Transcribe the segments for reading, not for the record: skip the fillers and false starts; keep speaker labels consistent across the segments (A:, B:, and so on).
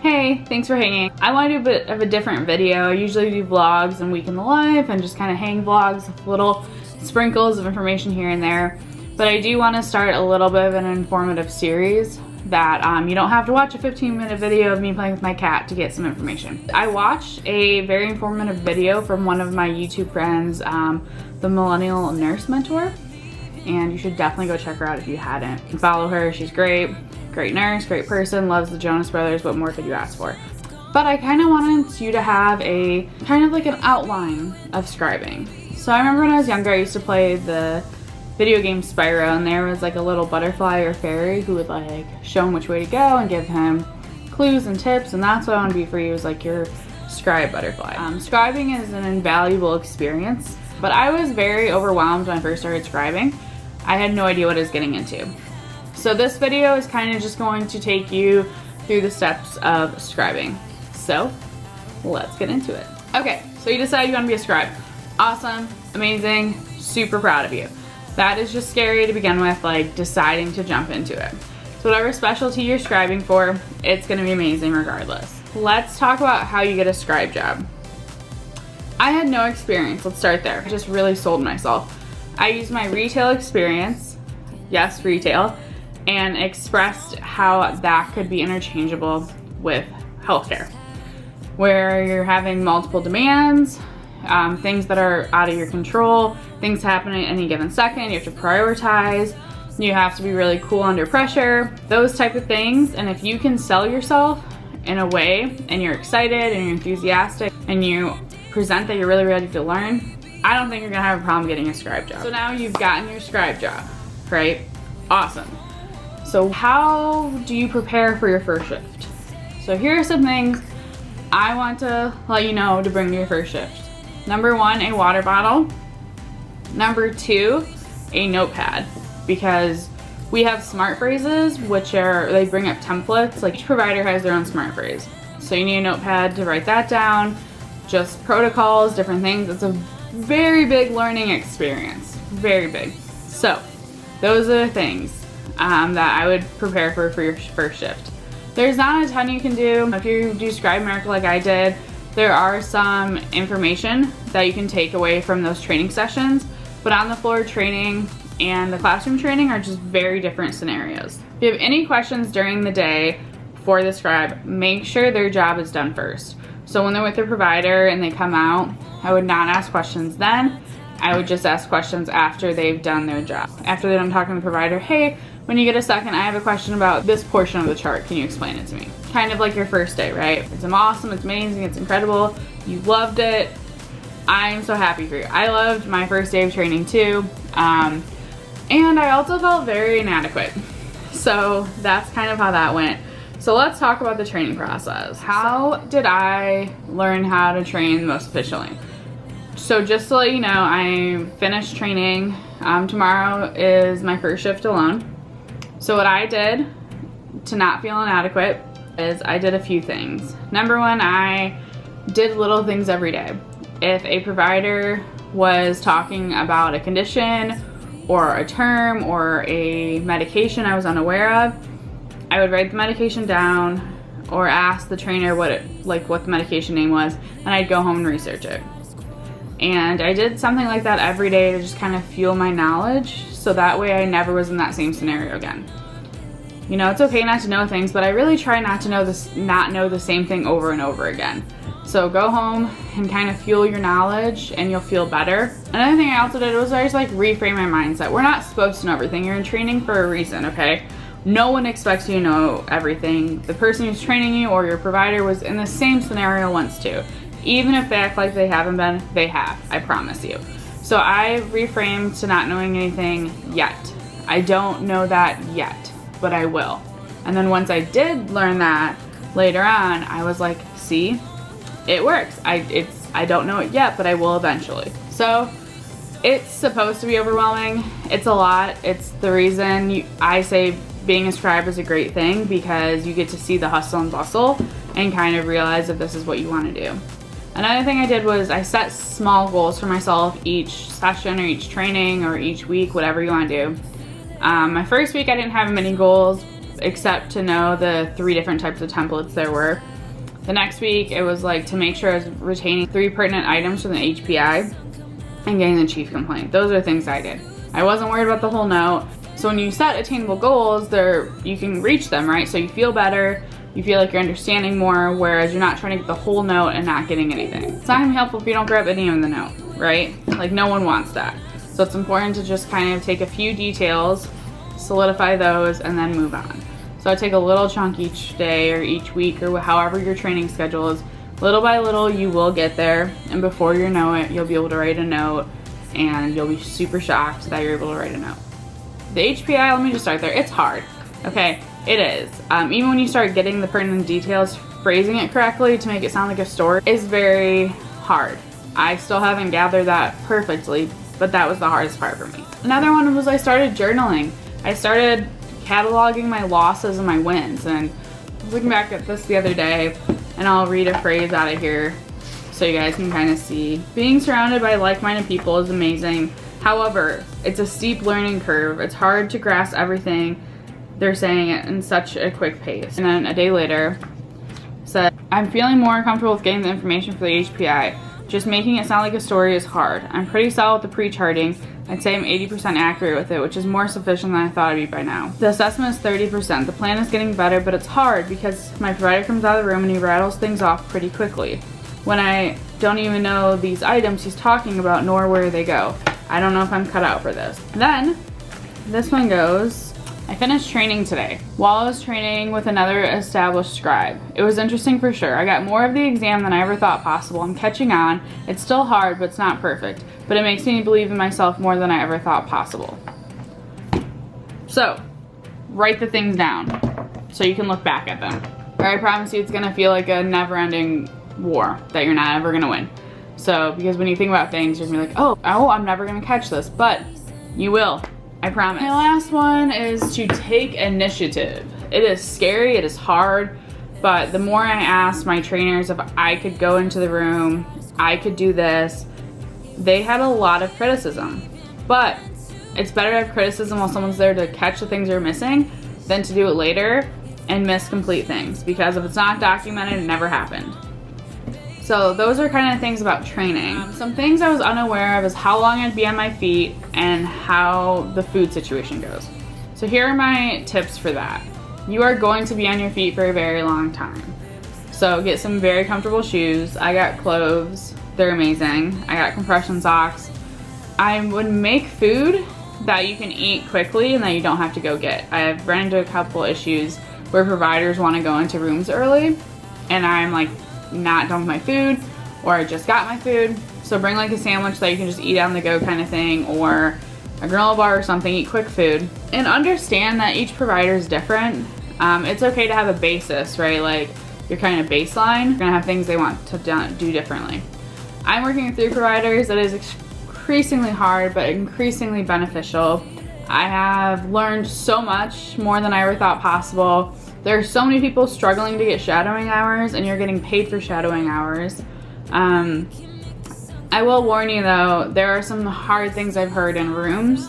A: Hey, thanks for hanging. I want to do a bit of a different video. I usually do vlogs and week in the life and just kind of hang vlogs with little sprinkles of information here and there. But I do want to start a little bit of an informative series that you don't have to watch a 15-minute video of me playing with my cat to get some information. I watched a very informative video from one of my YouTube friends, the Millennial Nurse Mentor, and you should definitely go check her out if you hadn't. Follow her, she's great. Great nurse, great person, loves the Jonas Brothers. What more could you ask for? But I kind of wanted you to have a kind of like an outline of scribing. So I remember when I was younger, I used to play the video game Spyro, and there was like a little butterfly or fairy who would like show him which way to go and give him clues and tips, and that's what I want to be for you, is like your scribe butterfly. Scribing is an invaluable experience, but I was very overwhelmed when I first started scribing. I had no idea what I was getting into. So this video is kind of just going to take you through the steps of scribing. So let's get into it. Okay, so you decided you want to be a scribe. Awesome, amazing, super proud of you. That is just scary to begin with, like deciding to jump into it. So whatever specialty you're scribing for, it's gonna be amazing regardless. Let's talk about how you get a scribe job. I had no experience, let's start there. I just really sold myself. I used my retail experience, yes, retail, and expressed how that could be interchangeable with healthcare, where you're having multiple demands, things that are out of your control, things happening at any given second, you have to prioritize, you have to be really cool under pressure, those type of things. And if you can sell yourself in a way and you're excited and you're enthusiastic and you present that you're really ready to learn, I don't think you're gonna have a problem getting a scribe job. So now you've gotten your scribe job, right? Awesome. So how do you prepare for your first shift? So here are some things I want to let you know to bring to your first shift. Number one, a water bottle. Number two, a notepad, because we have smart phrases, which are, they bring up templates. Like each provider has their own smart phrase. So you need a notepad to write that down, just protocols, different things. It's a very big learning experience, very big. So those are the things that I would prepare for your first shift. There's not a ton you can do. If you do Scribe Miracle like I did, there are some information that you can take away from those training sessions, but on the floor training and the classroom training are just very different scenarios. If you have any questions during the day for the scribe, make sure their job is done first. So when they're with their provider and they come out, I would not ask questions then. I would just ask questions after they've done their job. After they're done talking to the provider, hey, when you get a second, I have a question about this portion of the chart. Can you explain it to me? Kind of like your first day, right? It's awesome, it's amazing, it's incredible. You loved it. I'm so happy for you. I loved my first day of training too. And I also felt very inadequate. So that's kind of how that went. So let's talk about the training process. How did I learn how to train most efficiently? So just to let you know, I finished training. Tomorrow is my first shift alone. So what I did to not feel inadequate is I did a few things. Number one, I did little things every day. If a provider was talking about a condition or a term or a medication I was unaware of, I would write the medication down or ask the trainer what the medication name was, and I'd go home and research it. And I did something like that every day to just kind of fuel my knowledge, so that way I never was in that same scenario again. You know, it's okay not to know things, but I really try not know the same thing over and over again. So go home and kind of fuel your knowledge and you'll feel better. Another thing I also did was I just like reframe my mindset. We're not supposed to know everything. You're in training for a reason, okay? No one expects you to know everything. The person who's training you or your provider was in the same scenario once too. Even if they act like they haven't been, they have, I promise you. So I reframed to not knowing anything yet. I don't know that yet, but I will. And then once I did learn that later on, I was like, see, it works. I don't know it yet, but I will eventually. So it's supposed to be overwhelming. It's a lot. It's the reason I say being a scribe is a great thing, because you get to see the hustle and bustle and kind of realize if this is what you want to do. Another thing I did was I set small goals for myself each session or each training or each week, whatever you want to do. My first week I didn't have many goals. except to know the 3 different types of templates there were. The next week, it was like to make sure I was retaining 3 pertinent items from the HPI and getting the chief complaint. Those are things I did. I wasn't worried about the whole note. So when you set attainable goals, you can reach them, right? So you feel better, you feel like you're understanding more, whereas you're not trying to get the whole note and not getting anything. It's not gonna be helpful if you don't grab any of the note, right? Like, no one wants that. So it's important to just kind of take a few details, solidify those, and then move on. So I take a little chunk each day or each week or however your training schedule is. Little by little, you will get there, and before you know it, you'll be able to write a note, and you'll be super shocked that you're able to write a note. The HPI, let me just start there. It's hard, okay? It is. Even when you start getting the pertinent details, phrasing it correctly to make it sound like a story is very hard. I still haven't gathered that perfectly, but that was the hardest part for me. Another one was I started journaling. I started cataloging my losses and my wins, and I was looking back at this the other day, and I'll read a phrase out of here so you guys can kind of see. Being surrounded by like-minded people is amazing. However, it's a steep learning curve. It's hard to grasp everything they're saying in such a quick pace. And then a day later, said, I'm feeling more comfortable with getting the information for the HPI. Just making it sound like a story is hard. I'm pretty solid with the pre-charting. I'd say I'm 80% accurate with it, which is more sufficient than I thought I'd be by now. The assessment is 30%. The plan is getting better, but it's hard because my provider comes out of the room and he rattles things off pretty quickly. When I don't even know these items he's talking about, nor where they go. I don't know if I'm cut out for this. Then, this one goes, I finished training today. While I was training with another established scribe. It was interesting for sure. I got more of the exam than I ever thought possible. I'm catching on. It's still hard, but it's not perfect. But it makes me believe in myself more than I ever thought possible. So, write the things down so you can look back at them. Or I promise you it's gonna feel like a never-ending war that you're not ever gonna win. So, because when you think about things, you're gonna be like, oh, I'm never gonna catch this, but you will. I promise. My last one is to take initiative. It is scary, it is hard, but the more I asked my trainers if I could go into the room, I could do this, they had a lot of criticism. But it's better to have criticism while someone's there to catch the things you're missing than to do it later and miss complete things, because if it's not documented, it never happened. So those are kind of things about training. Some things I was unaware of is how long I'd be on my feet and how the food situation goes. So here are my tips for that. You are going to be on your feet for a very long time. So get some very comfortable shoes. I got cloves, they're amazing. I got compression socks. I would make food that you can eat quickly and that you don't have to go get. I've run into a couple issues where providers want to go into rooms early and I'm like, not done with my food, or I just got my food. So bring like a sandwich that you can just eat on the go kind of thing, or a granola bar or something, eat quick food. And understand that each provider is different. It's okay to have a basis, right? Like your kind of baseline. You're gonna have things they want to do differently. I'm working with 3 providers. It is increasingly hard, but increasingly beneficial. I have learned so much more than I ever thought possible. There are so many people struggling to get shadowing hours, and you're getting paid for shadowing hours. I will warn you though, there are some hard things I've heard in rooms,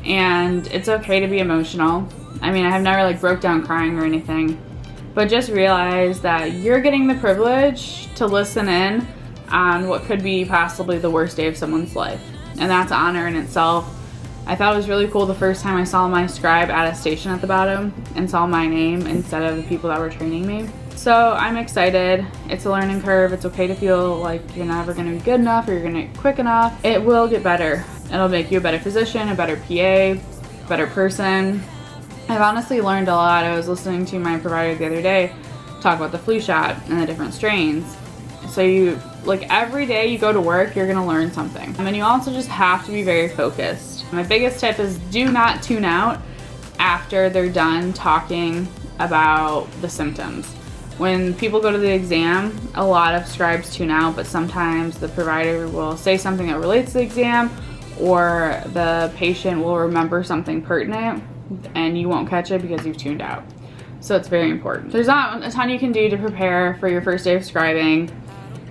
A: and it's okay to be emotional. I mean, I have never like broke down crying or anything, but just realize that you're getting the privilege to listen in on what could be possibly the worst day of someone's life, and that's honor in itself. I thought it was really cool the first time I saw my scribe attestation at the bottom and saw my name instead of the people that were training me. So I'm excited. It's a learning curve. It's okay to feel like you're never gonna be good enough or you're gonna get quick enough. It will get better. It'll make you a better physician, a better PA, better person. I've honestly learned a lot. I was listening to my provider the other day talk about the flu shot and the different strains. So you, like every day you go to work, you're gonna learn something. And you also just have to be very focused. My biggest tip is do not tune out after they're done talking about the symptoms. When people go to the exam, a lot of scribes tune out, but sometimes the provider will say something that relates to the exam, or the patient will remember something pertinent and you won't catch it because you've tuned out. So it's very important. There's not a ton you can do to prepare for your first day of scribing,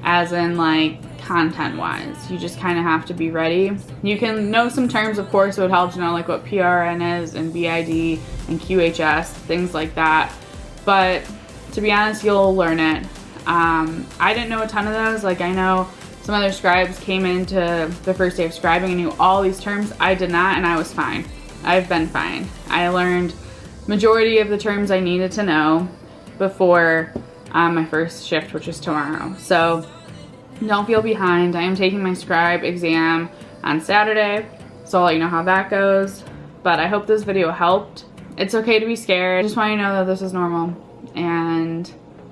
A: as in like content-wise. You just kind of have to be ready. You can know some terms, of course. It would help to know like what PRN is and BID and QHS, things like that. But to be honest, you'll learn it. I didn't know a ton of those. Like, I know some other scribes came into the first day of scribing and knew all these terms. I did not, and I was fine. I've been fine. I learned majority of the terms I needed to know before my first shift, which is tomorrow. So don't feel behind. I am taking my scribe exam on Saturday, so I'll let you know how that goes. But I hope this video helped. It's okay to be scared. I just want you to know that this is normal, and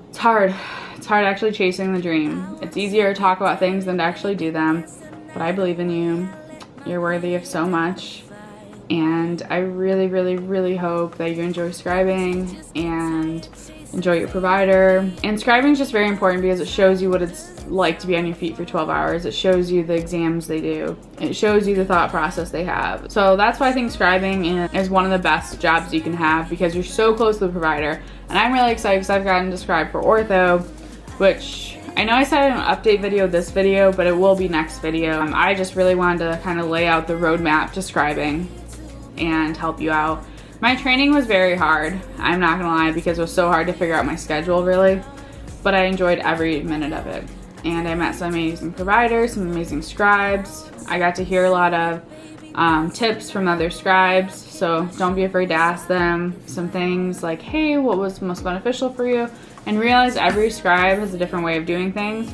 A: it's hard. It's hard actually chasing the dream. It's easier to talk about things than to actually do them, but I believe in you. You're worthy of so much, and I really, really, really hope that you enjoy scribing and enjoy your provider. And scribing is just very important because it shows you what it's like to be on your feet for 12 hours. It shows you the exams they do. It shows you the thought process they have. So that's why I think scribing is one of the best jobs you can have, because you're so close to the provider. And I'm really excited because I've gotten to scribe for ortho, which I know I said in an update video this video, but it will be next video. I just really wanted to kind of lay out the roadmap to scribing and help you out. My training was very hard, I'm not gonna lie, because it was so hard to figure out my schedule really, but I enjoyed every minute of it. And I met some amazing providers, some amazing scribes. I got to hear a lot of tips from other scribes, so don't be afraid to ask them some things like, hey, what was most beneficial for you? And realize every scribe has a different way of doing things.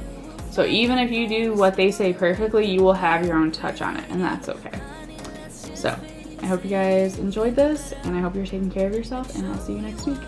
A: So even if you do what they say perfectly, you will have your own touch on it, and that's okay. So I hope you guys enjoyed this, and I hope you're taking care of yourself, and I'll see you next week.